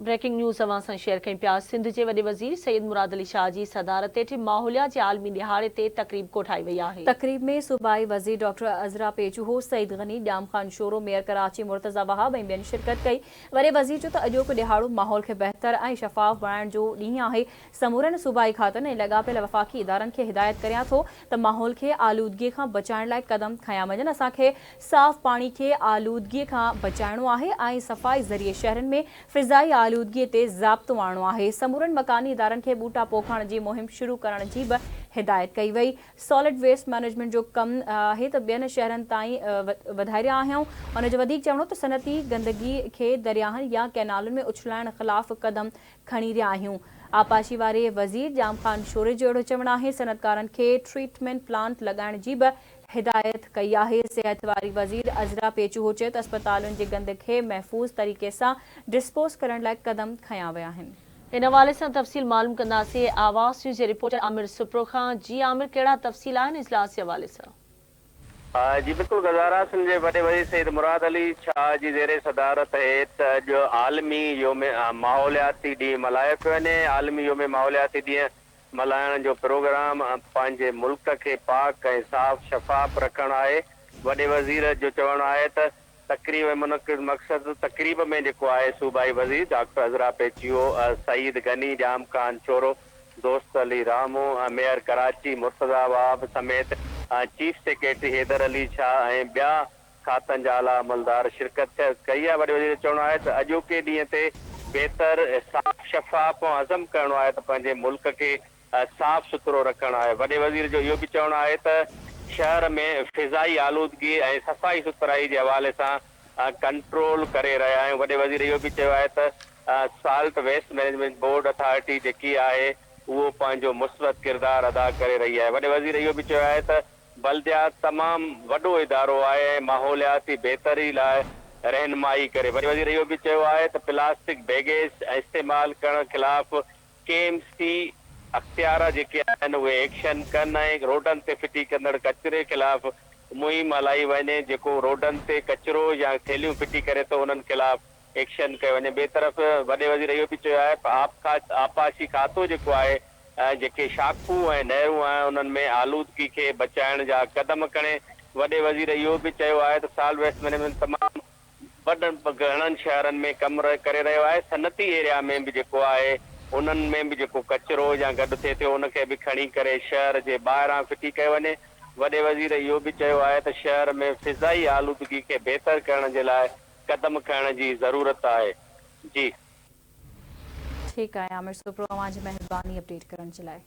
Breaking news अवां सां share कयूं पिया। सिंध जे वॾे वज़ीर सैयद मुराद अली शाह जी सदारत हेठि माहौलियात जे आलमी ॾिहाड़े ते तक़रीब कोठाई वई आहे। तक़रीब में सूबाई वज़ीर doctor Azra पेचूहो, Saeed Ghani, ॼाम Khan sorrow, mayor Karachi Murtaza Wahab ऐं ॿियनि शिरकत कई। वॾे वज़ीर जो त अॼोको ॾिहाड़ो माहौल खे बहितर ऐं शफ़ाफ़ बणाइण जो ॾींहुं आहे। समूरनि सूबाई खातनि ऐं लॻापियल वफ़ाक़ी इदारनि खे हिदायत करियां थो त माहौल खे आलूदगीअ खां बचाइण लाइ क़दम खयां वञनि। असांखे साफ़ पाणी खे आलूदगीअ खां बचाइणो आहे ऐं सफ़ाई ज़रिए शहरनि में फ़िज़ाई आलूदगीअ ते ज़ाब्तो आणणो आहे। समूरनि मकानी इदारनि खे ॿूटा पोखण जी मुहिम शुरू करण जी बि हिदायत कई वई। सॉलिड वेस्ट मैनेजमेंट जो कमु आहे त ॿियनि शहरनि ताईं वधाए रहिया आहियूं। उन जो वधीक चवणो त सनती गंदगी खे दरियाहनि या कैनालुनि में उछलाइण ख़िलाफ़ क़दम खणी रहिया आहियूं। आपाशी वारे वज़ीर ॼाम ख़ान शोरे जो अहिड़ो चवणु आहे। सनतकारनि खे ट्रीटमेंट प्लांट लॻाइण जी बि हिदायत कई आहे। सिहत वारी वज़ीर अज़रा पेचूहो चयो त अस्पतालुनि जे गंद खे महफ़ूज़ तरीक़े सां डिस्पोज़ करण लाइ क़दम खयां विया आहिनि। इन हवाले सां तफ़सील मालूम कंदासीं आवाज़ न्यूज़ जे रिपोर्टर आमिर सुप्रो खां। जी आमिर, कहिड़ा तफ़सील आहिनि इजलास जे हवाले सां? जी बिल्कुल गज़ारा। सिंध जे वॾे वज़ीर सैयद मुराद अली शाह जी ज़ेरे सदारत हेठि अॼु आलमी योम माहौलियाती ॾींहुं मल्हायो पियो वञे। आलमी योम माहौलियाती ॾींहुं मल्हाइण जो प्रोग्राम पंहिंजे मुल्क खे पाक ऐं साफ़ शफ़ाफ़ रखणु आहे। वॾे वज़ीर जो चवणु आहे त तक़रीब मुनक़िद मक़सदु तक़रीब में जेको आहे सूबाई वज़ीर डॉक्टर अज़रा पेचूहो, सईद गनी, ॼाम ख़ान शोरो, दोस्त अली रामो, मेयर कराची मुर्तज़ा वहाब समेत चीफ सेक्रेटरी हैदर अली शाह ऐं ॿिया खातनि जा आला अमलदार शिरकत कई आहे। वॾे वज़ीर जो चवणु आहे त अॼोके ॾींहं ते बहितर साफ़ शफ़ाफ़ ऐं अज़म करिणो आहे त पंहिंजे मुल्क खे साफ़ सुथरो रखणु आहे। वॾे वज़ीर जो इहो बि चवणु आहे त शहर में फ़िज़ाई आलूदगी ऐं सफ़ाई सुथराई जे हवाले सां कंट्रोल करे रहिया आहियूं। वॾे वज़ीर इहो बि चयो आहे त salt waste management board authority जेकी आहे उहो पंहिंजो मुस्बत किरदारु अदा करे रही आहे। वॾे वज़ीर इहो बि चयो आहे त बल्दियात तमामु वॾो इदारो आहे ऐं माहौलियाती बहितरी लाइ रहनुमाई करे। वॾे वज़ीर इहो बि चयो आहे त प्लास्टिक बैगेज इस्तेमालु करण ख़िलाफ़ KMC अख़्तियार जेके आहिनि उहे एक्शन कनि ऐं रोडनि ते फिटी कंदड़ कचिरे ख़िलाफ़ मुहिम हलाई वञे। जेको रोडनि ते कचिरो या थैलियूं फिटी करे थो उन्हनि ख़िलाफ़ एक्शन कयो वञे। ॿिए तरफ़ वॾे वज़ीर इहो बि चयो आहे त आपाशी खातो जेको आहे जेके शाखूं ऐं नहरूं आहिनि उन्हनि में आलूदगी खे बचाइण जा क़दम खणे। वॾे वज़ीर इहो बि चयो आहे त सॉल्ट वेस्ट मैनेजमेंट तमामु घणनि शहरनि में कमु करे रहियो आहे। सनती एरिया में बि जेको आहे उन्हनि में बि जेको कचिरो या गॾु थिए थो उनखे बि खणी करे शहर जे ॿाहिरां फिटी कयो वञे। वॾे वज़ीर इहो बि चयो आहे त शहर में फ़िज़ाई आलूदगी खे बहितर करण जे लाइ क़दम खणण जी ज़रूरत आहे। जी ठीकु आहे आमिर सुप्रो, तव्हांजी महिरबानी अपडेट करण जे लाइ।